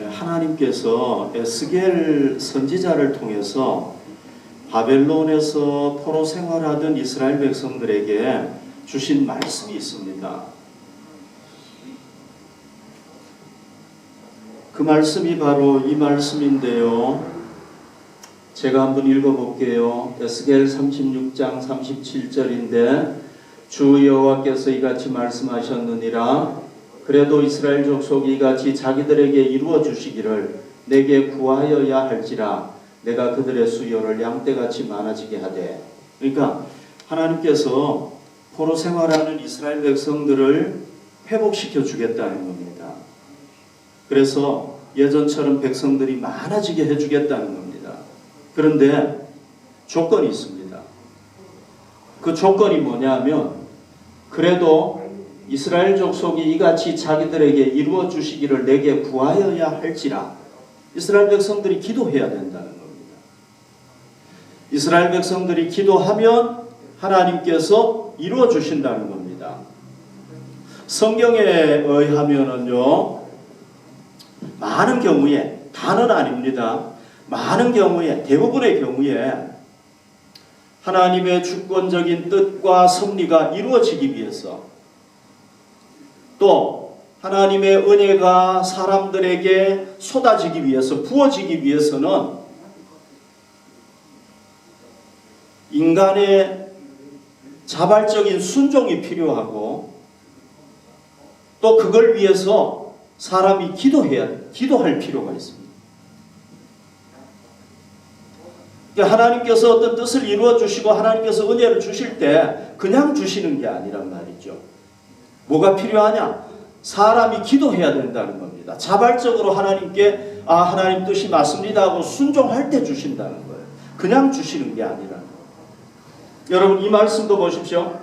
하나님께서 에스겔 선지자를 통해서 바벨론에서 포로 생활하던 이스라엘 백성들에게 주신 말씀이 있습니다. 그 말씀이 바로 이 말씀인데요. 제가 한번 읽어볼게요. 에스겔 36장 37절인데 주 여호와께서 이같이 말씀하셨느니라. 그래도 이스라엘 족속이 이같이 자기들에게 이루어 주시기를 내게 구하여야 할지라 내가 그들의 수요를 양떼같이 많아지게 하되. 그러니까 하나님께서 포로 생활하는 이스라엘 백성들을 회복시켜 주겠다는 겁니다. 그래서 예전처럼 백성들이 많아지게 해주겠다는 겁니다. 그런데 조건이 있습니다. 그 조건이 뭐냐면 그래도 이스라엘 족속이 이같이 자기들에게 이루어 주시기를 내게 구하여야 할지라. 이스라엘 백성들이 기도해야 된다는 겁니다. 이스라엘 백성들이 기도하면 하나님께서 이루어 주신다는 겁니다. 성경에 의하면은요, 많은 경우에, 다는 아닙니다. 많은 경우에, 대부분의 경우에 하나님의 주권적인 뜻과 섭리가 이루어지기 위해서, 또 하나님의 은혜가 사람들에게 쏟아지기 위해서, 부어지기 위해서는 인간의 자발적인 순종이 필요하고, 또 그걸 위해서 사람이 기도할 필요가 있습니다. 하나님께서 어떤 뜻을 이루어 주시고 하나님께서 은혜를 주실 때 그냥 주시는 게 아니란 말이죠. 뭐가 필요하냐? 사람이 기도해야 된다는 겁니다. 자발적으로 하나님께 하나님 뜻이 맞습니다 하고 순종할 때 주신다는 거예요. 그냥 주시는 게 아니라는 거예요. 여러분 이 말씀도 보십시오.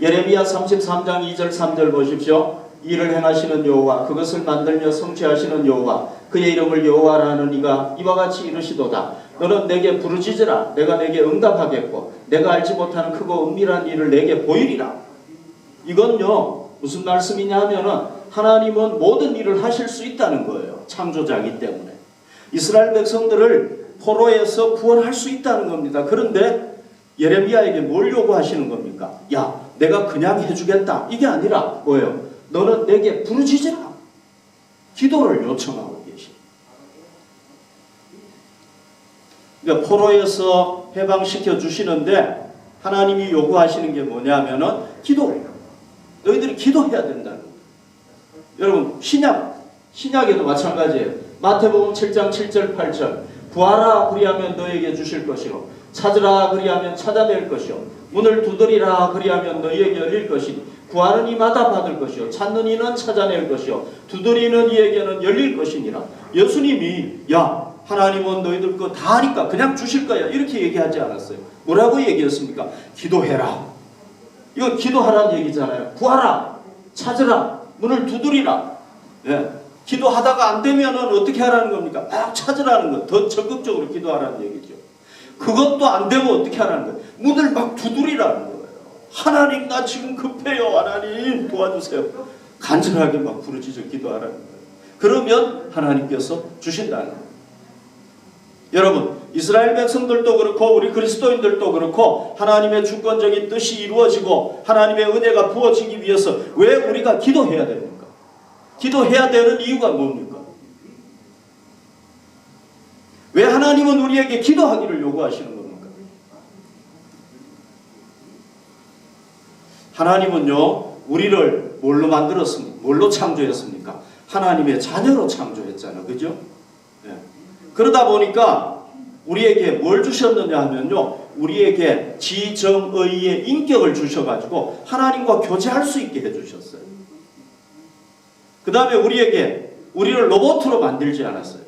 예레미야 33장 2절 3절 보십시오. 이를 행하시는 여호와, 그것을 만들며 성취하시는 여호와, 그의 이름을 여호와라는 이가 이와 같이 이르시도다. 너는 내게 부르짖으라. 내가 내게 응답하겠고 내가 알지 못하는 크고 은밀한 일을 내게 보이리라. 이건요 무슨 말씀이냐 하면은 하나님은 모든 일을 하실 수 있다는 거예요. 창조자이기 때문에. 이스라엘 백성들을 포로에서 구원할 수 있다는 겁니다. 그런데 예레미야에게 뭘 요구하시는 겁니까? 야, 내가 그냥 해주겠다. 이게 아니라 뭐예요? 너는 내게 부르짖으라. 기도를 요청하고 계시. 그러니까 포로에서 해방시켜 주시는데 하나님이 요구하시는 게 뭐냐면은 기도예요. 너희들이 기도해야 된다는 거예요. 여러분 신약에도 마찬가지예요. 마태복음 7장 7절 8절 구하라 그리하면 너에게 주실 것이요 찾으라 그리하면 찾아낼 것이요 문을 두드리라 그리하면 너희에게 열릴 것이니 구하는 이마다 받을 것이요 찾는 이는 찾아낼 것이요 두드리는 이에게는 열릴 것이니라. 예수님이 야 하나님은 너희들 거 다 하니까 그냥 주실 거야 이렇게 얘기하지 않았어요. 뭐라고 얘기했습니까? 기도해라. 이거 기도하라는 얘기잖아요. 구하라, 찾으라, 문을 두드리라. 예. 기도하다가 안 되면은 어떻게 하라는 겁니까? 막 찾으라는 거, 더 적극적으로 기도하라는 얘기죠. 그것도 안 되면 어떻게 하라는 거예요? 문을 막 두드리라는 거예요. 하나님 나 지금 급해요. 하나님 도와주세요. 간절하게 막 부르짖어 기도하라는 거예요. 그러면 하나님께서 주신다는 거예요. 여러분 이스라엘 백성들도 그렇고 우리 그리스도인들도 그렇고 하나님의 주권적인 뜻이 이루어지고 하나님의 은혜가 부어지기 위해서 왜 우리가 기도해야 됩니까? 기도해야 되는 이유가 뭡니까? 왜 하나님은 우리에게 기도하기를 요구하시는 겁니까? 하나님은요 우리를 뭘로 만들었습니까? 뭘로 창조했습니까? 하나님의 자녀로 창조했잖아요. 그죠? 네. 그러다 보니까 우리에게 뭘 주셨느냐 하면요 우리에게 지정의의 인격을 주셔가지고 하나님과 교제할 수 있게 해주셨어요. 그 다음에 우리를 로봇으로 만들지 않았어요.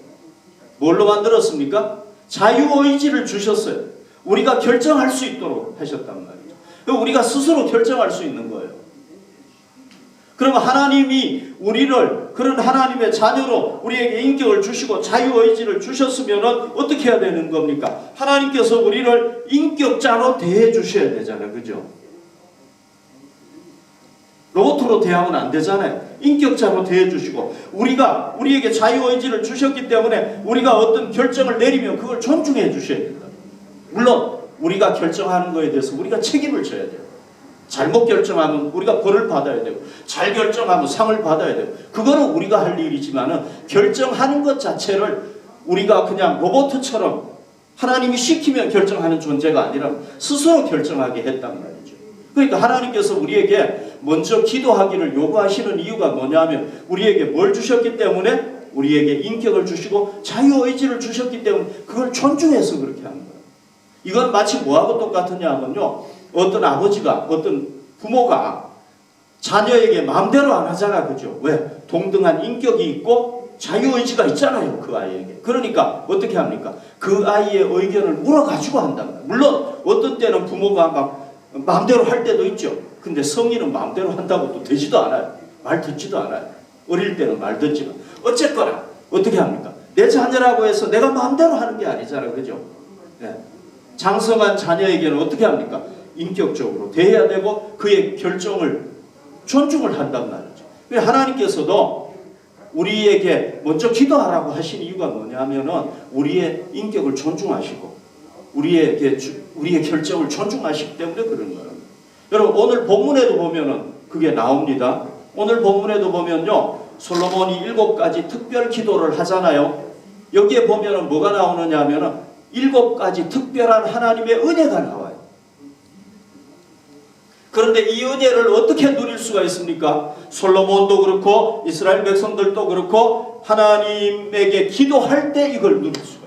뭘로 만들었습니까? 자유의지를 주셨어요. 우리가 결정할 수 있도록 하셨단 말이죠. 우리가 스스로 결정할 수 있는 거예요. 그러면 하나님이 우리를 그런 하나님의 자녀로 우리에게 인격을 주시고 자유의지를 주셨으면 어떻게 해야 되는 겁니까? 하나님께서 우리를 인격자로 대해 주셔야 되잖아요. 그죠? 로봇으로 대하면 안 되잖아요. 인격자로 대해주시고 우리에게 자유의지를 주셨기 때문에 우리가 어떤 결정을 내리면 그걸 존중해 주셔야 된다. 물론 우리가 결정하는 거에 대해서 우리가 책임을 져야 돼요. 잘못 결정하면 우리가 벌을 받아야 되고 잘 결정하면 상을 받아야 되고 그거는 우리가 할 일이지만은 결정하는 것 자체를 우리가 그냥 로봇처럼 하나님이 시키면 결정하는 존재가 아니라 스스로 결정하게 했단 말이죠. 그러니까 하나님께서 우리에게 먼저 기도하기를 요구하시는 이유가 뭐냐면 우리에게 뭘 주셨기 때문에 우리에게 인격을 주시고 자유의지를 주셨기 때문에 그걸 존중해서 그렇게 하는 거예요. 이건 마치 뭐하고 똑같으냐 하면요. 어떤 아버지가 어떤 부모가 자녀에게 마음대로 안 하잖아. 그죠? 왜? 동등한 인격이 있고 자유의지가 있잖아요. 그 아이에게. 그러니까 어떻게 합니까? 그 아이의 의견을 물어가지고 한단 말이에요. 물론 어떤 때는 부모가 막 마음대로 할 때도 있죠. 근데 성인은 마음대로 한다고 또 되지도 않아요. 말 듣지도 않아요. 어릴 때는 말 듣지만. 어쨌거나 어떻게 합니까? 내 자녀라고 해서 내가 마음대로 하는 게 아니잖아요. 그죠? 네. 장성한 자녀에게는 어떻게 합니까? 인격적으로 대해야 되고 그의 결정을 존중을 한단 말이죠. 하나님께서도 우리에게 먼저 기도하라고 하신 이유가 뭐냐면은 우리의 인격을 존중하시고 우리의 결정을 존중하시기 때문에 그런 거예요. 여러분 오늘 본문에도 보면은 그게 나옵니다. 오늘 본문에도 보면요. 솔로몬이 7가지 특별 기도를 하잖아요. 여기에 보면은 뭐가 나오느냐 하면은 7가지 특별한 하나님의 은혜가 나와요. 그런데 이 은혜를 어떻게 누릴 수가 있습니까? 솔로몬도 그렇고 이스라엘 백성들도 그렇고 하나님에게 기도할 때 이걸 누릴 수가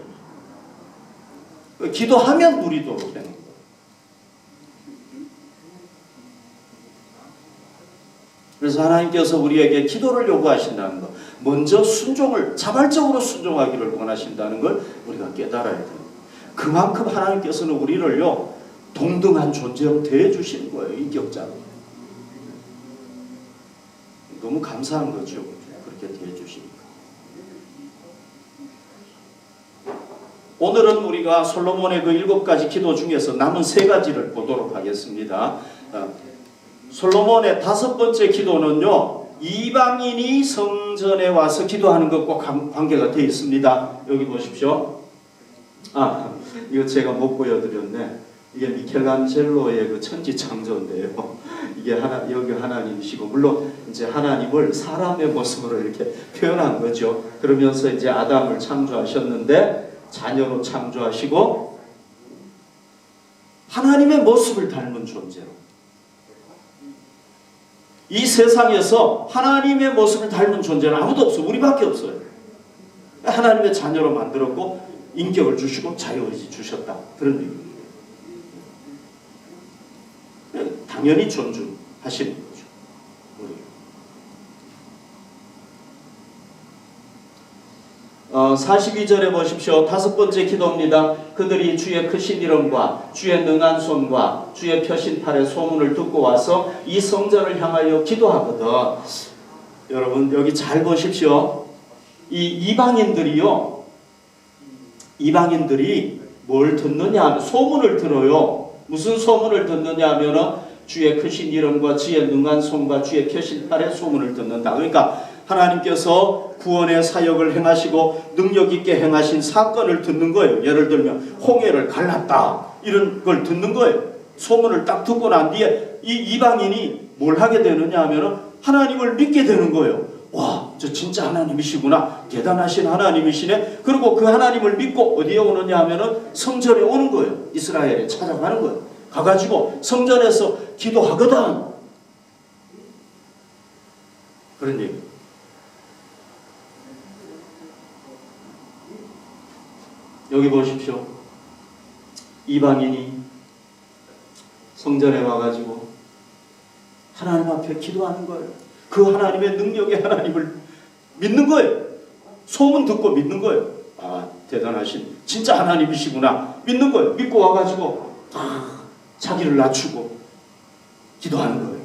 있어요. 기도하면 누리도록 되는 거예요. 그래서 하나님께서 우리에게 기도를 요구하신다는 것, 먼저 순종을 자발적으로 순종하기를 원하신다는 걸 우리가 깨달아야 돼요. 그만큼 하나님께서는 우리를요 동등한 존재로 대해주시는 거예요. 인격자로. 너무 감사한 거죠. 그렇게 대해주시니까. 오늘은 우리가 솔로몬의 그 7가지 기도 중에서 남은 3가지를 보도록 하겠습니다. 솔로몬의 5번째 기도는요. 이방인이 성전에 와서 기도하는 것과 관계가 되어 있습니다. 여기 보십시오. 이거 제가 못 보여드렸네. 이게 미켈란젤로의 그 천지 창조인데요. 이게 여기 하나님이시고, 물론 이제 하나님을 사람의 모습으로 이렇게 표현한 거죠. 그러면서 이제 아담을 창조하셨는데 자녀로 창조하시고 하나님의 모습을 닮은 존재로. 이 세상에서 하나님의 모습을 닮은 존재는 아무도 없어요. 우리밖에 없어요. 하나님의 자녀로 만들었고 인격을 주시고 자유의지 주셨다. 그런 의미입니다. 당연히 존중하시는 거죠. 42절에 보십시오. 5번째 기도입니다. 그들이 주의 크신 이름과 주의 능한 손과 주의 펴신 팔의 소문을 듣고 와서 이 성전을 향하여 기도하거든. 여러분 여기 잘 보십시오. 이 이방인들이 뭘 듣느냐? 소문을 들어요. 무슨 소문을 듣느냐 하면은 주의 크신 이름과 주의 능한 손과 주의 펴신 팔의 소문을 듣는다. 그러니까 하나님께서 구원의 사역을 행하시고 능력 있게 행하신 사건을 듣는 거예요. 예를 들면 홍해를 갈랐다. 이런 걸 듣는 거예요. 소문을 딱 듣고 난 뒤에 이 이방인이 뭘 하게 되느냐 하면은 하나님을 믿게 되는 거예요. 와, 저 진짜 하나님이시구나. 대단하신 하나님이시네. 그리고 그 하나님을 믿고 어디에 오느냐 하면은 성전에 오는 거예요. 이스라엘에 찾아가는 거예요. 가가지고 성전에서 기도하거든. 그런 얘기. 여기 보십시오. 이방인이 성전에 와가지고 하나님 앞에 기도하는 거예요. 그 하나님의 능력의 하나님을 믿는 거예요. 소문 듣고 믿는 거예요. 아, 대단하신 진짜 하나님이시구나. 믿는 거예요. 믿고 와가지고 자기를 낮추고 기도하는 거예요.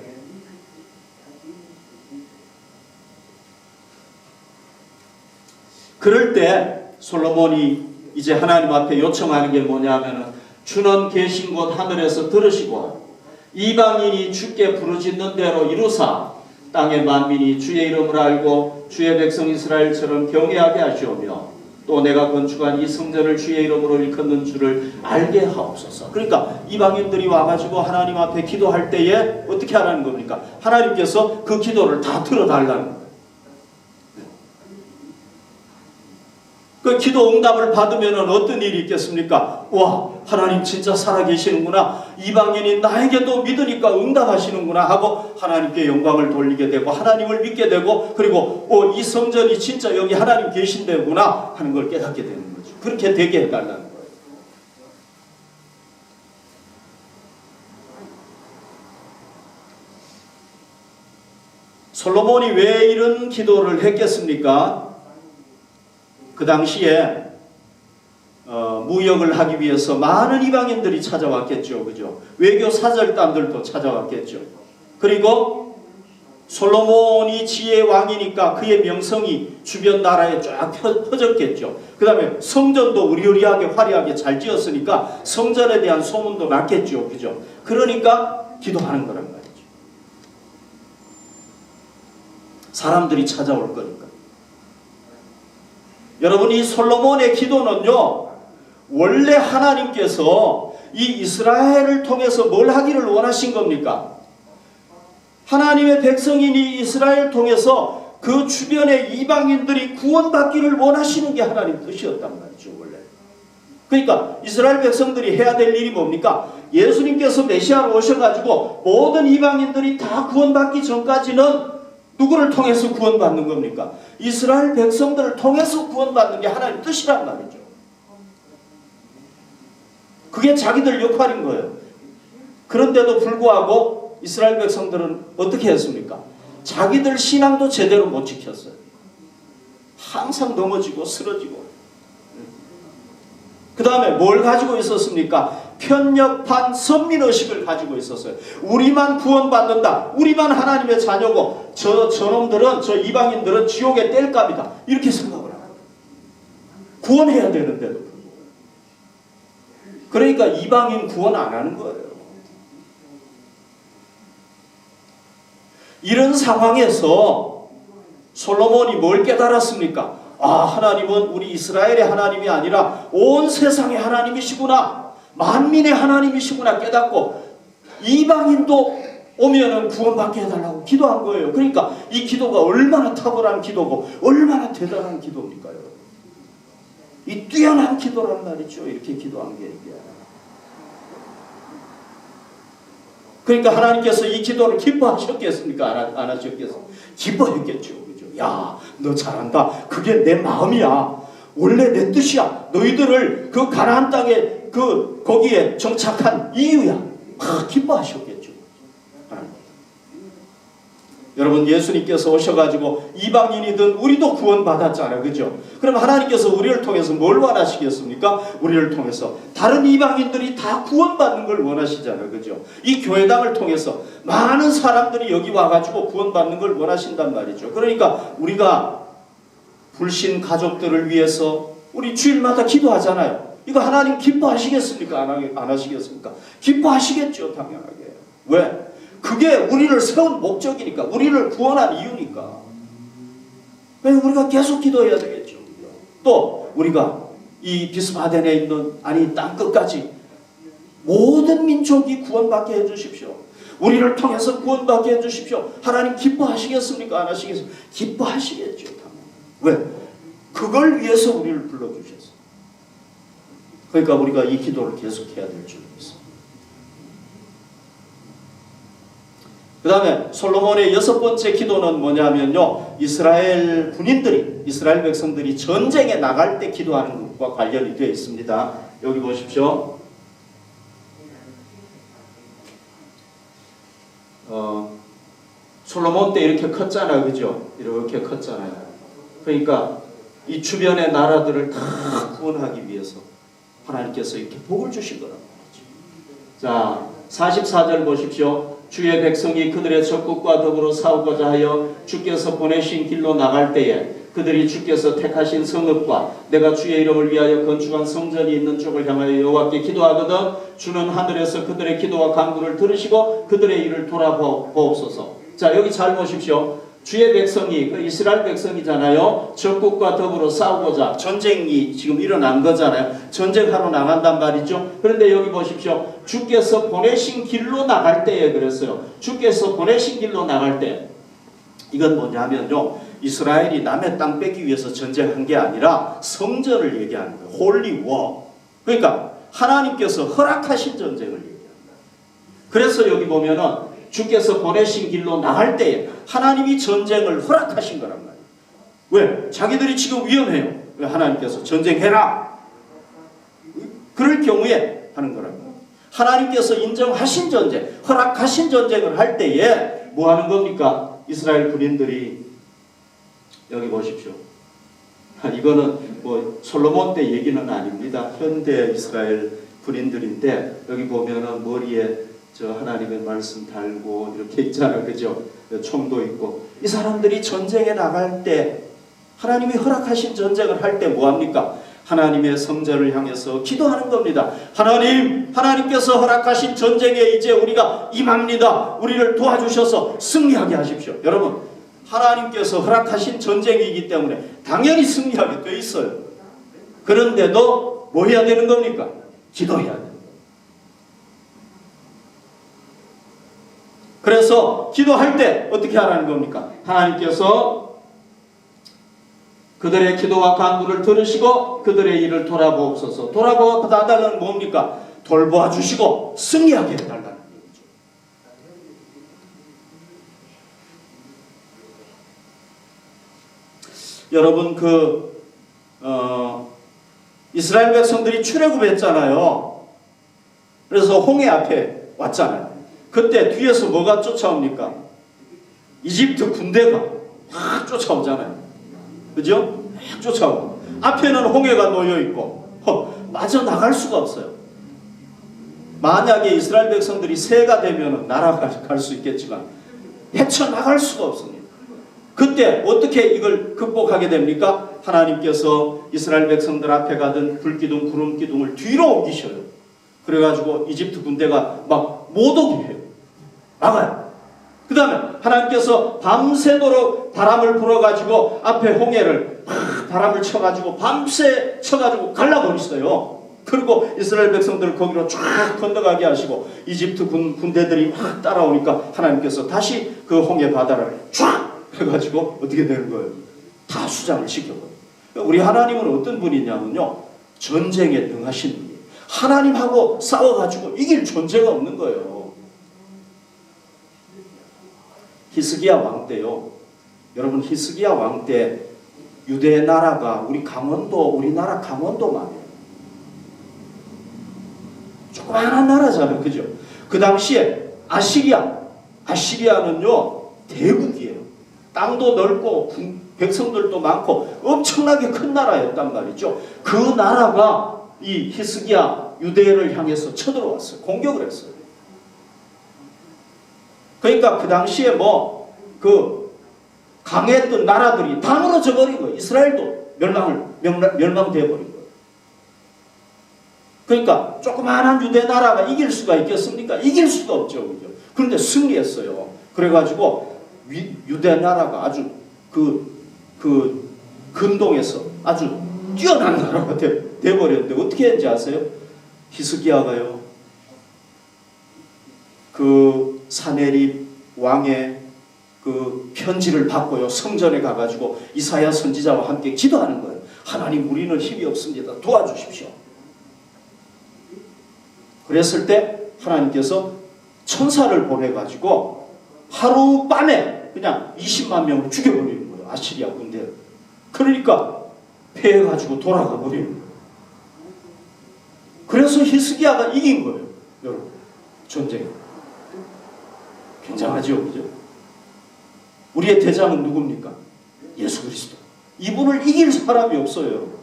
그럴 때 솔로몬이 이제 하나님 앞에 요청하는 게 뭐냐 하면은 주는 계신 곳 하늘에서 들으시고 이방인이 주께 부르짖는 대로 이루사 땅의 만민이 주의 이름을 알고 주의 백성 이스라엘처럼 경외하게 하시오며 또 내가 건축한 이 성전을 주의 이름으로 일컫는 줄을 알게 하옵소서. 그러니까 이방인들이 와가지고 하나님 앞에 기도할 때에 어떻게 하라는 겁니까? 하나님께서 그 기도를 다 들어달라는 거예요. 그 기도 응답을 받으면 어떤 일이 있겠습니까? 와, 하나님 진짜 살아계시는구나. 이방인이 나에게도 믿으니까 응답하시는구나 하고 하나님께 영광을 돌리게 되고 하나님을 믿게 되고 그리고 이 성전이 진짜 여기 하나님 계신 데구나 하는 걸 깨닫게 되는 거죠. 그렇게 되게 해달라는 거예요. 솔로몬이 왜 이런 기도를 했겠습니까? 그 당시에 무역을 하기 위해서 많은 이방인들이 찾아왔겠죠. 그죠? 외교 사절단들도 찾아왔겠죠. 그리고 솔로몬이 지혜의 왕이니까 그의 명성이 주변 나라에 쫙 퍼졌겠죠. 그 다음에 성전도 의리의리하게 화려하게 잘 지었으니까 성전에 대한 소문도 났겠죠. 그죠? 그러니까 기도하는 거란 말이죠. 사람들이 찾아올 거니까. 여러분, 이 솔로몬의 기도는요, 원래 하나님께서 이 이스라엘을 통해서 뭘 하기를 원하신 겁니까? 하나님의 백성인 이 이스라엘 통해서 그 주변의 이방인들이 구원받기를 원하시는 게 하나님 뜻이었단 말이죠, 원래. 그러니까 이스라엘 백성들이 해야 될 일이 뭡니까? 예수님께서 메시아로 오셔가지고 모든 이방인들이 다 구원받기 전까지는 누구를 통해서 구원받는 겁니까? 이스라엘 백성들을 통해서 구원받는 게 하나님 뜻이란 말이죠. 그게 자기들 역할인 거예요. 그런데도 불구하고 이스라엘 백성들은 어떻게 했습니까? 자기들 신앙도 제대로 못 지켰어요. 항상 넘어지고 쓰러지고. 그 다음에 뭘 가지고 있었습니까? 편협한 선민의식을 가지고 있었어요. 우리만 구원받는다. 우리만 하나님의 자녀고 저놈들은, 저 이방인들은 지옥의 땔감이다. 이렇게 생각을 합니다. 구원해야 되는데도. 그러니까 이방인 구원 안 하는 거예요. 이런 상황에서 솔로몬이 뭘 깨달았습니까? 하나님은 우리 이스라엘의 하나님이 아니라 온 세상의 하나님이시구나. 만민의 하나님이시구나 깨닫고 이방인도 오면은 구원받게 해달라고 기도한 거예요. 그러니까 이 기도가 얼마나 탁월한 기도고 얼마나 대단한 기도입니까, 여러분? 이 뛰어난 기도란 말이죠. 이렇게 기도한 게 이게. 그러니까 하나님께서 이 기도를 기뻐하셨겠습니까? 안 하셨겠어요? 기뻐했겠죠. 그죠? 야, 너 잘한다. 그게 내 마음이야. 원래 내 뜻이야. 너희들을 그 가나안 땅에 거기에 정착한 이유야. 기뻐하셨겠죠. 여러분, 예수님께서 오셔가지고 이방인이든 우리도 구원받았잖아요. 그죠? 그럼 하나님께서 우리를 통해서 뭘 원하시겠습니까? 우리를 통해서 다른 이방인들이 다 구원받는 걸 원하시잖아요. 그죠? 이 교회당을 통해서 많은 사람들이 여기 와가지고 구원받는 걸 원하신단 말이죠. 그러니까 우리가 불신 가족들을 위해서 우리 주일마다 기도하잖아요. 이거 하나님 기뻐하시겠습니까? 안 하시겠습니까? 기뻐하시겠죠, 당연하게. 왜? 그게 우리를 세운 목적이니까, 우리를 구원한 이유니까. 왜 우리가 계속 기도해야 되겠죠. 또 우리가 이 비스바덴에 있는 땅 끝까지 모든 민족이 구원받게 해주십시오. 우리를 통해서 구원받게 해주십시오. 하나님 기뻐하시겠습니까? 안 하시겠습니까? 기뻐하시겠죠, 당연히. 왜? 그걸 위해서 우리를 불러주셨어요. 그러니까 우리가 이 기도를 계속해야 될 줄 믿습니다. 그 다음에 솔로몬의 6번째 기도는 뭐냐면요, 이스라엘 군인들이, 이스라엘 백성들이 전쟁에 나갈 때 기도하는 것과 관련이 되어 있습니다. 여기 보십시오. 솔로몬 때 이렇게 컸잖아요. 그죠? 이렇게 컸잖아요. 그러니까 이 주변의 나라들을 다 구원하기 위해서 하나님께서 이렇게 복을 주신 거란 말이죠. 자, 44절 보십시오. 주의 백성이 그들의 적국과 더불어 싸우고자 하여 주께서 보내신 길로 나갈 때에 그들이 주께서 택하신 성읍과 내가 주의 이름을 위하여 건축한 성전이 있는 쪽을 향하여 여호와께 기도하거든 주는 하늘에서 그들의 기도와 간구를 들으시고 그들의 일을 돌아보옵소서. 자, 여기 잘 보십시오. 주의 백성이, 그 이스라엘 백성이잖아요. 적국과 더불어 싸우고자 전쟁이 지금 일어난 거잖아요. 전쟁하러 나간단 말이죠. 그런데 여기 보십시오. 주께서 보내신 길로 나갈 때에 그랬어요. 주께서 보내신 길로 나갈 때, 이건 뭐냐면요, 이스라엘이 남의 땅 뺏기 위해서 전쟁한 게 아니라 성전을 얘기하는 거예요. 홀리 워. 그러니까 하나님께서 허락하신 전쟁을 얘기합니다. 그래서 여기 보면은 주께서 보내신 길로 나갈 때에 하나님이 전쟁을 허락하신 거란 말이에요. 왜? 자기들이 지금 위험해요. 왜? 하나님께서 전쟁해라. 그럴 경우에 하는 거란 말이에요. 하나님께서 인정하신 전쟁, 허락하신 전쟁을 할 때에 뭐 하는 겁니까? 이스라엘 군인들이, 여기 보십시오. 이거는 뭐 솔로몬 때 얘기는 아닙니다. 현대 이스라엘 군인들인데, 여기 보면은 머리에 저 하나님의 말씀 달고 이렇게 있잖아요. 그죠? 총도 있고. 이 사람들이 전쟁에 나갈 때, 하나님이 허락하신 전쟁을 할 때 뭐합니까? 하나님의 성전을 향해서 기도하는 겁니다. 하나님, 하나님께서 허락하신 전쟁에 이제 우리가 임합니다. 우리를 도와주셔서 승리하게 하십시오. 여러분, 하나님께서 허락하신 전쟁이기 때문에 당연히 승리하게 돼 있어요. 그런데도 뭐 해야 되는 겁니까? 기도해야 돼요. 그래서 기도할 때 어떻게 하라는 겁니까? 하나님께서 그들의 기도와 간구를 들으시고 그들의 일을 돌아보옵소서. 돌아보아달라는 뭡니까? 돌보아 주시고 승리하게 해달라는 얘기죠. 여러분, 이스라엘 백성들이 출애굽했잖아요. 그래서 홍해 앞에 왔잖아요. 그때 뒤에서 뭐가 쫓아옵니까? 이집트 군대가 확 쫓아오잖아요. 그죠? 확 쫓아오고 앞에는 홍해가 놓여있고 마저 나갈 수가 없어요. 만약에 이스라엘 백성들이 새가 되면 날아갈 수 있겠지만 헤쳐나갈 수가 없습니다. 그때 어떻게 이걸 극복하게 됩니까? 하나님께서 이스라엘 백성들 앞에 가던 불기둥 구름기둥을 뒤로 옮기셔요. 그래가지고 이집트 군대가 막 못 오게 해요. 막아요. 그 다음에 하나님께서 밤새도록 바람을 불어가지고 앞에 홍해를 바람을 쳐가지고 밤새 쳐가지고 갈라버리셨어요. 그리고 이스라엘 백성들을 거기로 쫙 건너가게 하시고 이집트 군대들이 막 따라오니까 하나님께서 다시 그 홍해 바다를 쫙 해가지고 어떻게 되는 거예요? 다 수장을 시켜버려요. 우리 하나님은 어떤 분이냐면요, 전쟁에 능하신 분이에요. 하나님하고 싸워가지고 이길 존재가 없는 거예요. 히스기야 왕 때요. 여러분, 히스기야 왕 때 유대 나라가 우리나라 강원도만 해요. 조그마한 나라잖아요. 그죠? 그 당시에 아시리아는요, 대국이에요. 땅도 넓고 백성들도 많고 엄청나게 큰 나라였단 말이죠. 그 나라가 이 히스기야 유대를 향해서 쳐들어왔어요. 공격을 했어요. 그러니까 그 당시에 강했던 나라들이 다 무너져 버린 거예요. 이스라엘도 멸망되어 버린 거예요. 그러니까 조그마한 유대 나라가 이길 수가 있겠습니까? 이길 수가 없죠. 그죠? 그런데 승리했어요. 그래가지고 유대 나라가 아주 근동에서 아주 뛰어난 나라가 돼버렸는데 어떻게 했는지 아세요? 히스기야가요, 그 사네립 왕의 그 편지를 받고요, 성전에 가가지고 이사야 선지자와 함께 기도하는 거예요. 하나님, 우리는 힘이 없습니다. 도와주십시오. 그랬을 때 하나님께서 천사를 보내가지고 하룻밤에 그냥 20만 명을 죽여버리는 거예요. 아시리아 군대를. 그러니까 패해가지고 돌아가 버리는 거예요. 그래서 히스기야가 이긴 거예요. 여러분, 전쟁에. 굉장하죠, 그죠? 우리의 대장은 누굽니까? 예수 그리스도. 이분을 이길 사람이 없어요.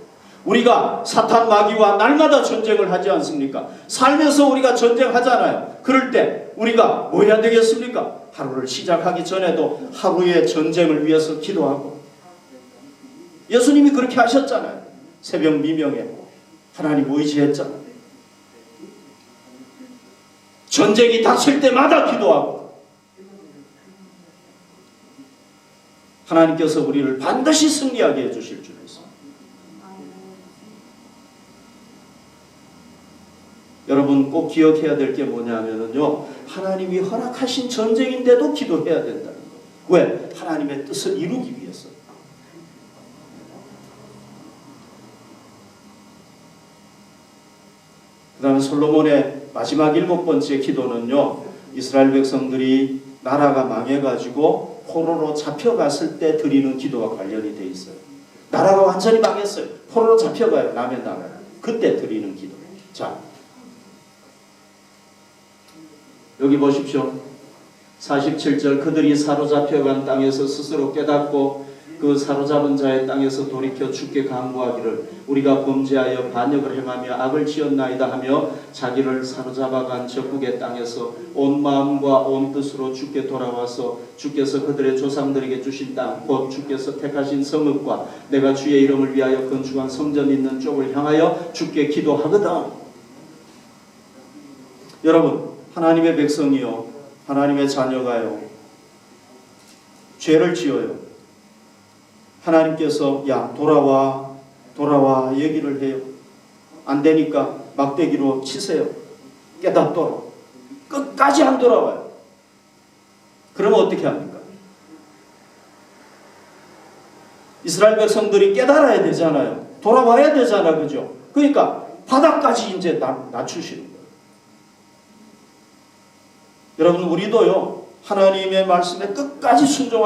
우리가 사탄 마귀와 날마다 전쟁을 하지 않습니까? 살면서 우리가 전쟁하잖아요. 그럴 때 우리가 뭐 해야 되겠습니까? 하루를 시작하기 전에도 하루의 전쟁을 위해서 기도하고, 예수님이 그렇게 하셨잖아요. 새벽 미명에 하나님 의지했잖아요. 전쟁이 닥칠 때마다 기도하고, 하나님께서 우리를 반드시 승리하게 해주실 줄 믿습니다. 여러분 꼭 기억해야 될 게 뭐냐면요, 하나님이 허락하신 전쟁인데도 기도해야 된다는 거예요. 왜? 하나님의 뜻을 이루기 위해서. 그 다음에 솔로몬의 마지막 7번째 기도는요, 이스라엘 백성들이 나라가 망해가지고 포로로 잡혀갔을 때 드리는 기도와 관련이 돼 있어요. 나라가 완전히 망했어요. 포로로 잡혀가요. 남의 나라에. 그때 드리는 기도. 자, 여기 보십시오. 47절, 그들이 사로잡혀간 땅에서 스스로 깨닫고 그 사로잡은 자의 땅에서 돌이켜 주께 간구하기를 우리가 범죄하여 반역을 행하며 악을 지었나이다 하며 자기를 사로잡아간 적국의 땅에서 온 마음과 온 뜻으로 주께 돌아와서 주께서 그들의 조상들에게 주신 땅 곧 주께서 택하신 성읍과 내가 주의 이름을 위하여 건축한 성전 있는 쪽을 향하여 주께 기도하거든. 여러분, 하나님의 백성이요, 하나님의 자녀가요, 죄를 지어요. 하나님께서 야 돌아와 얘기를 해요. 안 되니까 막대기로 치세요. 깨닫도록. 끝까지 안 돌아와요. 그러면 어떻게 합니까? 이스라엘 백성들이 깨달아야 되잖아요. 돌아와야 되잖아, 그죠? 그러니까 바닥까지 이제 낮추시는 거예요. 여러분, 우리도요, 하나님의 말씀에 끝까지 순종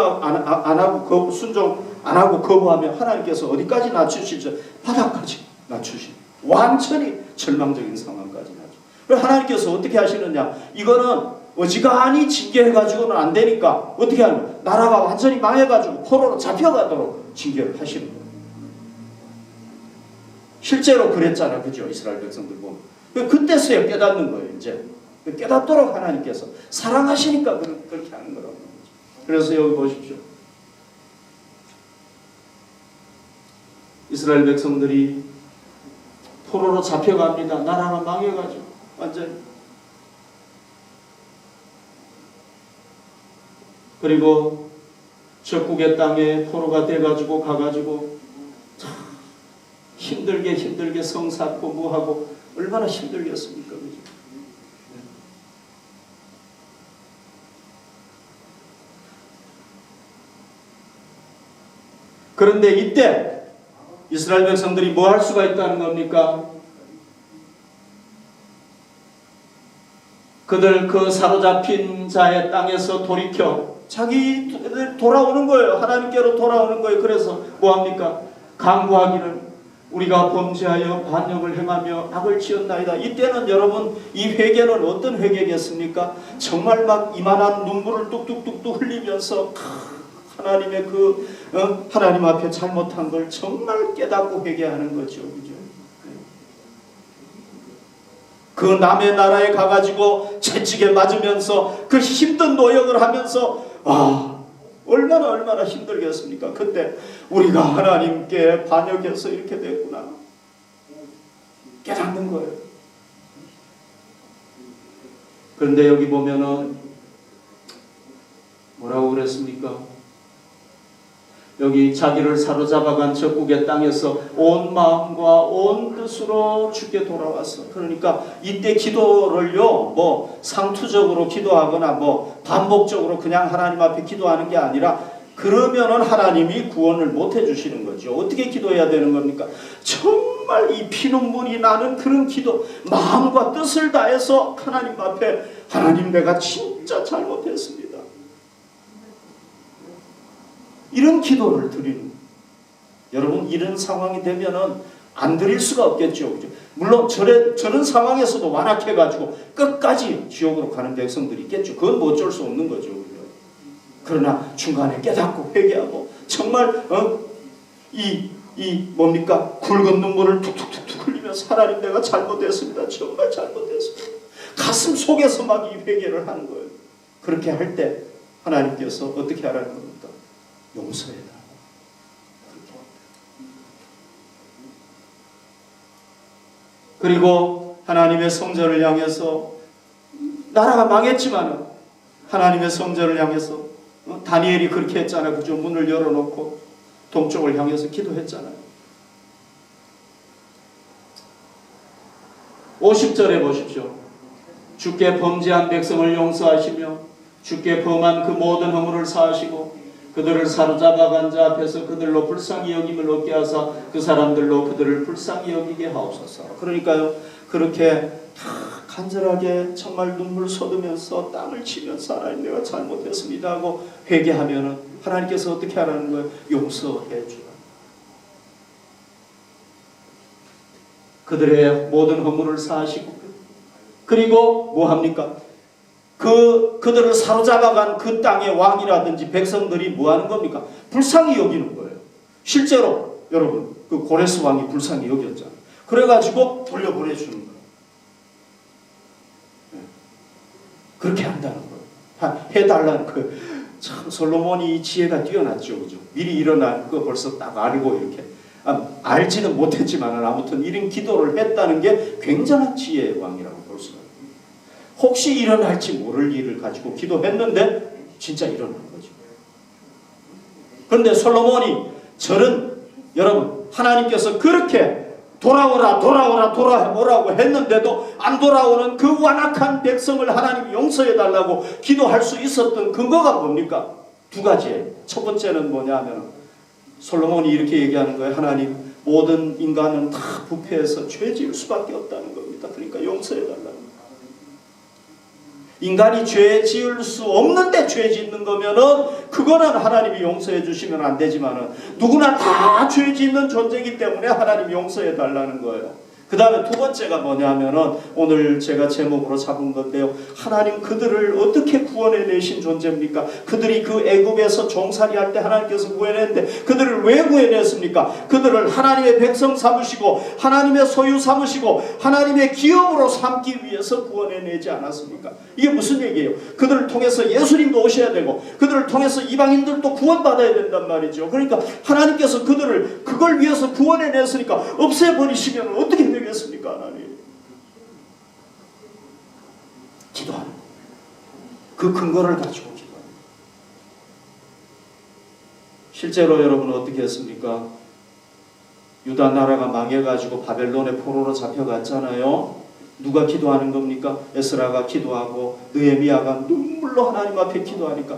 안 하고 거부하면 하나님께서 어디까지 낮추실지 바닥까지 낮추시고 완전히 절망적인 상황까지 낮추. 그래서 하나님께서 어떻게 하시느냐? 이거는 어지간히 징계해가지고는 안 되니까 어떻게 하냐면 나라가 완전히 망해가지고 포로로 잡혀가도록 징계를 하시는 거예요. 실제로 그랬잖아, 그죠? 이스라엘 백성들 보면. 그때서야 깨닫는 거예요. 이제 깨닫도록 하나님께서 사랑하시니까 그렇게 하는 거라고. 그래서 여기 보십시오. 이스라엘 백성들이 포로로 잡혀갑니다. 나라가 망해가지고 완전히. 그리고 적국의 땅에 포로가 돼가지고 가가지고 참 힘들게 성 쌓고 뭐하고 얼마나 힘들겠습니까, 그죠? 그런데 이때 이스라엘 백성들이 뭐 할 수가 있다는 겁니까? 그들 그 사로잡힌 자의 땅에서 돌이켜 자기들 돌아오는 거예요. 하나님께로 돌아오는 거예요. 그래서 뭐 합니까? 간구하기를 우리가 범죄하여 반역을 행하며 악을 지었나이다. 이때는 여러분, 이 회개는 어떤 회개겠습니까? 정말 막 이만한 눈물을 뚝뚝뚝뚝 흘리면서 하나님의 하나님 앞에 잘못한 걸 정말 깨닫고 회개하는 거죠. 그죠? 그 남의 나라에 가가지고 채찍에 맞으면서 그 힘든 노역을 하면서 얼마나 힘들겠습니까? 그때 우리가 하나님께 반역해서 이렇게 됐구나 깨닫는 거예요. 그런데 여기 보면은 뭐라고 그랬습니까? 여기 자기를 사로잡아간 적국의 땅에서 온 마음과 온 뜻으로 주께 돌아왔어. 그러니까 이때 기도를요, 뭐 상투적으로 기도하거나 뭐 반복적으로 그냥 하나님 앞에 기도하는 게 아니라 그러면은 하나님이 구원을 못 해주시는 거죠. 어떻게 기도해야 되는 겁니까? 정말 이 피눈물이 나는 그런 기도, 마음과 뜻을 다해서 하나님 앞에 하나님, 내가 진짜 잘못했습니다. 이런 기도를 드리는. 여러분, 이런 상황이 되면은 안 드릴 수가 없겠죠. 그죠? 물론 저런 상황에서도 완악해가지고 끝까지 지옥으로 가는 백성들이 있겠죠. 그건 뭐 어쩔 수 없는 거죠. 그죠? 그러나 중간에 깨닫고 회개하고 정말 뭡니까? 굵은 눈물을 툭툭툭툭 흘리면서 하나님, 내가 잘못했습니다. 정말 잘못했습니다. 가슴 속에서 막 이 회개를 하는 거예요. 그렇게 할 때 하나님께서 어떻게 하라는 겁니까? 용서해라. 그리고 하나님의 성전을 향해서 나라가 망했지만 하나님의 성전을 향해서 다니엘이 그렇게 했잖아요. 그죠? 문을 열어놓고 동쪽을 향해서 기도했잖아요. 50절에 보십시오. 주께 범죄한 백성을 용서하시며 주께 범한 그 모든 허물을 사하시고 그들을 사로잡아간 자 앞에서 그들로 불쌍히 여김을 얻게 하사 그 사람들로 그들을 불쌍히 여기게 하옵소서. 그러니까요, 그렇게 간절하게 정말 눈물 쏟으면서 땅을 치면서 하나님 내가 잘못했습니다 하고 회개하면은 하나님께서 어떻게 하라는 거예요? 용서해 주라. 그들의 모든 허물을 사하시고 그리고 뭐 합니까? 그들을 사로잡아간 그 땅의 왕이라든지 백성들이 뭐 하는 겁니까? 불쌍히 여기는 거예요. 실제로 여러분 그 고레스 왕이 불쌍히 여겼잖아요. 그래가지고 돌려보내주는 거예요. 그렇게 한다는 거예요. 해달라는 거예요. 참 솔로몬이 지혜가 뛰어났죠. 그죠? 미리 일어날 거 벌써 딱 알고 이렇게 알지는 못했지만 아무튼 이런 기도를 했다는 게 굉장한 지혜의 왕이라고 볼 수가 있습니다. 혹시 일어날지 모를 일을 가지고 기도했는데 진짜 일어난 거죠. 그런데 솔로몬이 저는 여러분 하나님께서 그렇게 돌아오라고 했는데도 안 돌아오는 그 완악한 백성을 하나님 용서해달라고 기도할 수 있었던 근거가 뭡니까? 두 가지예요. 첫 번째는 뭐냐면 솔로몬이 이렇게 얘기하는 거예요. 하나님 모든 인간은 다 부패해서 죄 지을 수밖에 없다는 겁니다. 그러니까 용서해달라는 거예요. 인간이 죄 지을 수 없는데 죄 짓는 거면은 그거는 하나님이 용서해 주시면 안 되지만은 누구나 다 죄 짓는 존재이기 때문에 하나님 용서해 달라는 거예요. 그 다음에 두 번째가 뭐냐면은 오늘 제가 제목으로 잡은 건데요. 하나님 그들을 어떻게 구원해 내신 존재입니까? 그들이 그 애굽에서 종살이할 때 하나님께서 구해냈는데 그들을 왜 구해냈습니까? 그들을 하나님의 백성 삼으시고 하나님의 소유 삼으시고 하나님의 기업으로 삼기 위해서 구원해 내지 않았습니까? 이게 무슨 얘기예요? 그들을 통해서 예수님도 오셔야 되고 그들을 통해서 이방인들도 구원받아야 된단 말이죠. 그러니까 하나님께서 그들을 그걸 위해서 구원해 냈으니까 없애버리시면 어떻게 되겠습니까? 하나님 기도하는 그 근거를 가지고 기도합니다. 실제로 여러분 어떻게 했습니까? 유다 나라가 망해가지고 바벨론의 포로로 잡혀갔잖아요. 누가 기도하는 겁니까? 에스라가 기도하고 느헤미야가 눈물로 하나님 앞에 기도하니까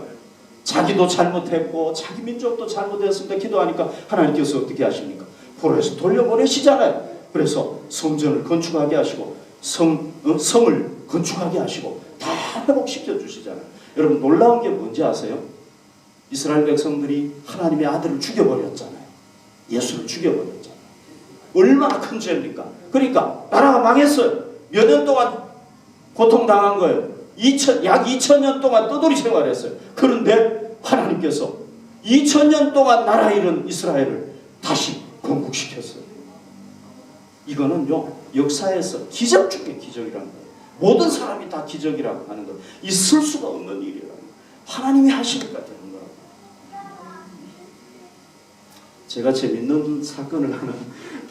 자기도 잘못했고 자기 민족도 잘못했습니다. 기도하니까 하나님께서 어떻게 하십니까? 포로에서 돌려보내시잖아요. 그래서 성전을 건축하게 하시고 성을 건축하게 하시고 다 회복시켜 주시잖아요. 여러분 놀라운 게 뭔지 아세요? 이스라엘 백성들이 하나님의 아들을 죽여버렸잖아요. 예수를 죽여버렸잖아요. 얼마나 큰 죄입니까? 그러니까 나라가 망했어요. 몇 년 동안 고통당한 거예요. 약 2000년 동안 떠돌이 생활했어요. 그런데 하나님께서 2000년 동안 나라 잃은 이스라엘을 다시 건국시켰어요. 이거는요 역사에서 기적 중에 기적이라는 거예요. 모든 사람이 다 기적이라고 하는 거예요. 있을 수가 없는 일이라는 거예요. 하나님이 하시니까 되는 거예요. 제가 재밌는 사건을 하나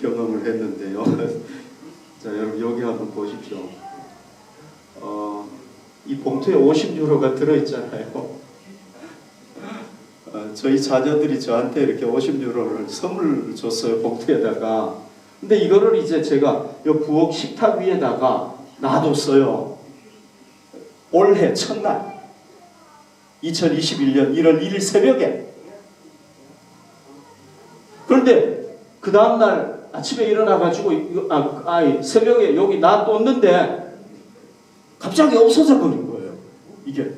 경험을 했는데요. 자 여러분 여기 한번 보십시오. 이 봉투에 50유로가 들어있잖아요. 저희 자녀들이 저한테 이렇게 50유로를 선물을 줬어요. 봉투에다가. 근데 이거를 이제 제가 이 부엌 식탁 위에다가 놔뒀어요. 올해 첫날 2021년 1월 1일 새벽에. 그런데 그 다음날 아침에 일어나가지고 새벽에 여기 놔뒀는데 갑자기 없어져 버린 거예요. 이게.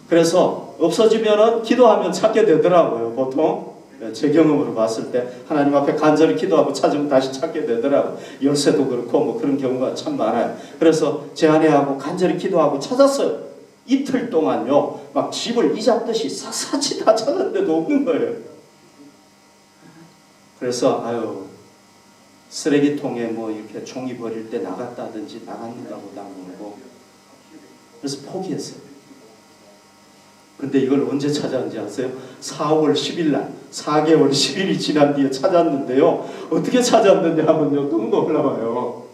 그래서 없어지면은 기도하면 찾게 되더라고요. 보통 제 경험으로 봤을 때 하나님 앞에 간절히 기도하고 찾으면 다시 찾게 되더라고요. 열쇠도 그렇고 뭐 그런 경우가 참 많아요. 그래서 제 아내하고 간절히 기도하고 찾았어요. 이틀 동안요 막 집을 이잡듯이 샅샅이 다 찾았는데도 없는 거예요. 그래서 쓰레기통에 뭐 이렇게 종이 버릴 때 나갔다든지 나갔는다고 나오고 그래서 포기했어요. 근데 이걸 언제 찾았는지 아세요? 4월 10일 날 4개월 10일이 지난 뒤에 찾았는데요. 어떻게 찾았느냐 하면요. 너무 놀라워요.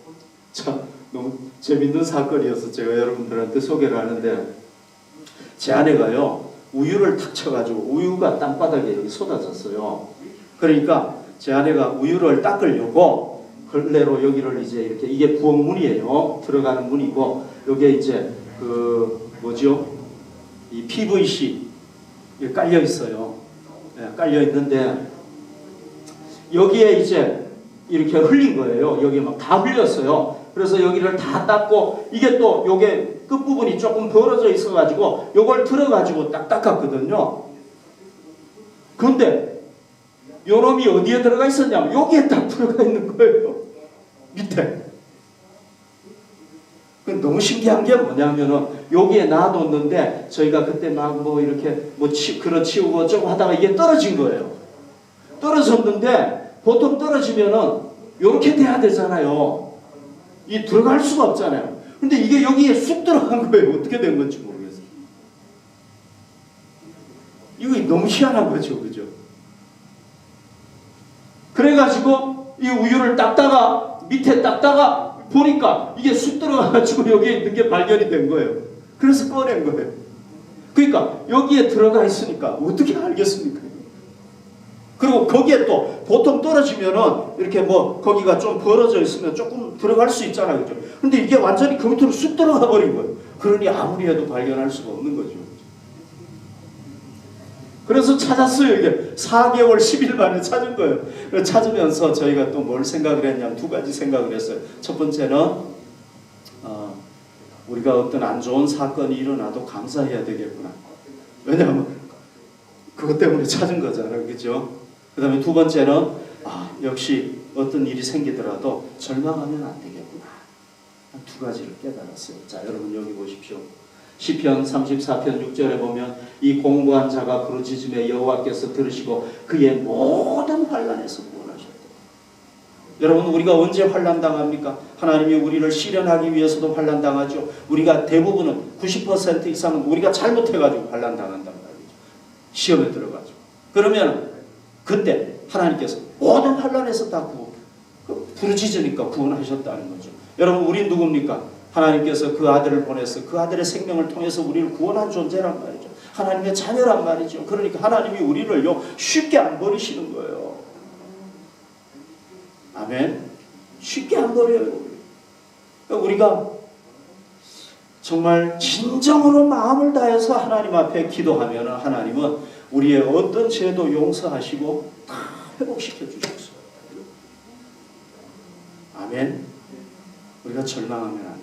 참 너무 재밌는 사건이어서 제가 여러분들한테 소개를 하는데 제 아내가요, 우유를 탁 쳐가지고 우유가 땅바닥에 이렇게 쏟아졌어요. 그러니까 제 아내가 우유를 닦으려고 걸레로 여기를 이제 이렇게, 이게 부엌문이에요. 들어가는 문이고, 여기에 이제 그 뭐죠? 이 PVC 깔려 있어요. 네, 깔려 있는데 여기에 이제 이렇게 흘린 거예요. 여기 막 다 흘렸어요. 그래서 여기를 다 닦고, 이게 또 요게 끝부분이 조금 벌어져 있어가지고 요걸 들어가지고 딱 닦았거든요. 그런데 요놈이 어디에 들어가 있었냐면 여기에 딱 들어가 있는 거예요. 밑에. 너무 신기한 게 뭐냐면은 여기에 놔뒀는데 저희가 그때 막 뭐 이렇게 뭐 그릇 치우고 어쩌고 하다가 이게 떨어진 거예요. 떨어졌는데 보통 떨어지면은 요렇게 돼야 되잖아요. 이 들어갈 수가 없잖아요. 근데 이게 여기에 쑥 들어간 거예요. 어떻게 된 건지 모르겠어요. 이거 너무 희한한 거죠. 그죠? 그래가지고 이 우유를 닦다가 밑에 닦다가 보니까 이게 쑥 들어가가지고 여기에 있는 게 발견이 된 거예요. 그래서 꺼낸 거예요. 그러니까 여기에 들어가 있으니까 어떻게 알겠습니까? 그리고 거기에 또 보통 떨어지면은 이렇게 뭐 거기가 좀 벌어져 있으면 조금 들어갈 수 있잖아요. 그죠? 근데 이게 완전히 그 밑으로 쑥 들어가 버린 거예요. 그러니 아무리 해도 발견할 수가 없는 거죠. 그래서 찾았어요. 이게 4개월 10일 만에 찾은 거예요. 찾으면서 저희가 또 뭘 생각을 했냐면 두 가지 생각을 했어요. 첫 번째는 우리가 어떤 안 좋은 사건이 일어나도 감사해야 되겠구나. 왜냐하면 그것 때문에 찾은 거잖아요. 그죠? 그 다음에 두 번째는 역시 어떤 일이 생기더라도 절망하면 안 되겠구나. 두 가지를 깨달았어요. 자, 여러분 여기 보십시오. 시편 34편 6절에 보면 이 공부한 자가 부르짖음에 여호와께서 들으시고 그의 모든 환난에서 구원하셨다. 여러분 우리가 언제 환난 당합니까? 하나님이 우리를 시련하기 위해서도 환난 당하죠. 우리가 대부분은 90% 이상은 우리가 잘못해가지고 환난 당한단 말이죠. 시험에 들어가지고. 그러면 그때 하나님께서 모든 환난에서 다 부르짖으니까 구원하셨다는 거죠. 여러분 우린 누굽니까? 하나님께서 그 아들을 보내서 그 아들의 생명을 통해서 우리를 구원한 존재란 말이죠. 하나님의 자녀란 말이죠. 그러니까 하나님이 우리를요 쉽게 안 버리시는 거예요. 아멘. 쉽게 안 버려요. 그러니까 우리가 정말 진정으로 마음을 다해서 하나님 앞에 기도하면 하나님은 우리의 어떤 죄도 용서하시고 다 회복시켜 주셨어요. 아멘. 우리가 절망하면 안 된다.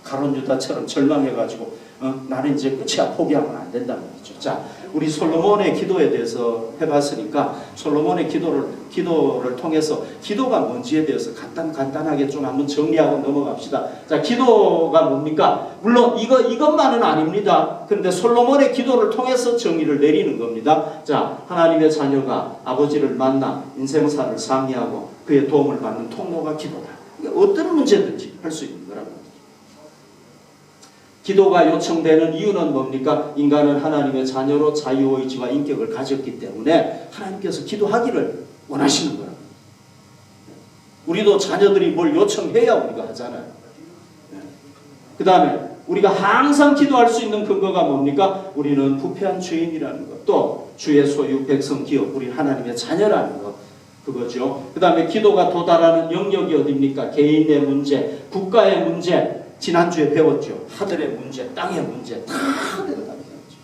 가룟 유다처럼 절망해가지고 나는 이제 끝이야 포기하면 안 된단 말이죠. 자, 우리 솔로몬의 기도에 대해서 해봤으니까 솔로몬의 기도를 통해서 기도가 뭔지에 대해서 간단하게 좀 한번 정리하고 넘어갑시다. 자, 기도가 뭡니까? 물론 이것만은 아닙니다. 그런데 솔로몬의 기도를 통해서 정의를 내리는 겁니다. 자, 하나님의 자녀가 아버지를 만나 인생사를 상의하고 그의 도움을 받는 통로가 기도다. 어떤 문제든지 할 수 있는 거라고. 기도가 요청되는 이유는 뭡니까? 인간은 하나님의 자녀로 자유의지와 인격을 가졌기 때문에 하나님께서 기도하기를 원하시는 거라고. 우리도 자녀들이 뭘 요청해야 우리가 하잖아요. 그 다음에 우리가 항상 기도할 수 있는 근거가 뭡니까? 우리는 부패한 죄인이라는 것, 또 주의 소유 백성 기업, 우리 하나님의 자녀라는 것, 그거죠. 그 다음에 기도가 도달하는 영역이 어디입니까? 개인의 문제, 국가의 문제, 지난주에 배웠죠. 하늘의 문제, 땅의 문제 다 된다는 거죠.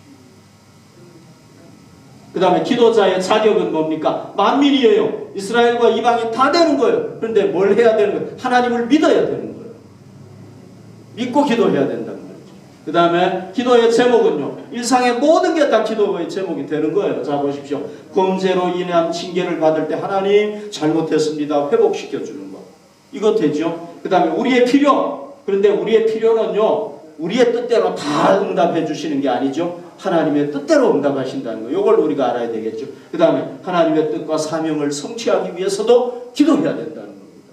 그 다음에 기도자의 자격은 뭡니까? 만민이에요. 이스라엘과 이방인 다 되는 거예요. 그런데 뭘 해야 되는 거예요? 하나님을 믿어야 되는 거예요. 믿고 기도해야 된다는 거죠. 그 다음에 기도의 제목은요. 일상의 모든 게 다 기도의 제목이 되는 거예요. 자, 보십시오. 범죄로 인한 징계를 받을 때 하나님 잘못했습니다. 회복시켜주는 거. 이거 되죠. 그 다음에 우리의 필요. 그런데 우리의 필요는요. 우리의 뜻대로 다 응답해 주시는 게 아니죠. 하나님의 뜻대로 응답하신다는 거. 이걸 우리가 알아야 되겠죠. 그 다음에 하나님의 뜻과 사명을 성취하기 위해서도 기도해야 된다는 겁니다.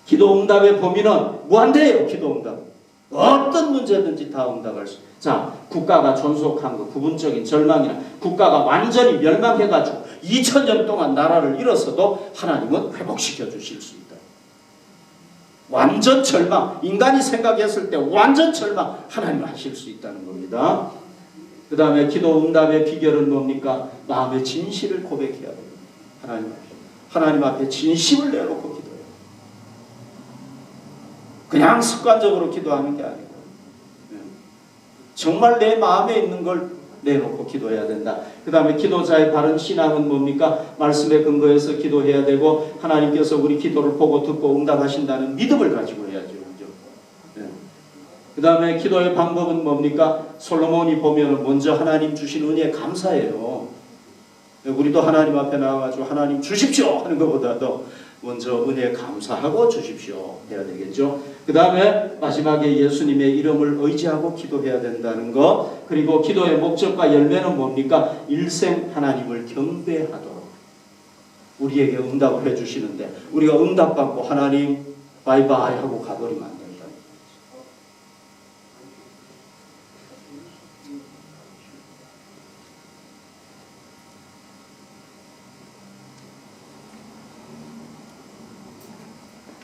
기도 응답의 범위는 무한대예요. 기도 응답. 어떤 문제든지 다 응답할 수. 자, 국가가 존속한 거, 부분적인 절망이나 국가가 완전히 멸망해가지고 2000년 동안 나라를 잃었어도 하나님은 회복시켜 주실 수 있다. 완전 절망, 인간이 생각했을 때 완전 절망, 하나님 하실 수 있다는 겁니다. 그 다음에 기도 응답의 비결은 뭡니까? 마음의 진실을 고백해야 됩니다. 하나님 앞에 진심을 내놓고 기도해요. 그냥 습관적으로 기도하는 게 아니고 정말 내 마음에 있는 걸 내놓고 기도해야 된다. 그 다음에 기도자의 바른 신앙은 뭡니까? 말씀에 근거해서 기도해야 되고 하나님께서 우리 기도를 보고 듣고 응답하신다는 믿음을 가지고 해야죠. 그 다음에 기도의 방법은 뭡니까? 솔로몬이 보면 먼저 하나님 주신 은혜에 감사해요. 우리도 하나님 앞에 나와가지고 하나님 주십시오 하는 것보다도 먼저 은혜에 감사하고 주십시오 해야 되겠죠. 그 다음에 마지막에 예수님의 이름을 의지하고 기도해야 된다는 것. 그리고 기도의 목적과 열매는 뭡니까? 일생 하나님을 경배하도록. 우리에게 응답을 해주시는데 우리가 응답받고 하나님 바이바이 하고 가버리면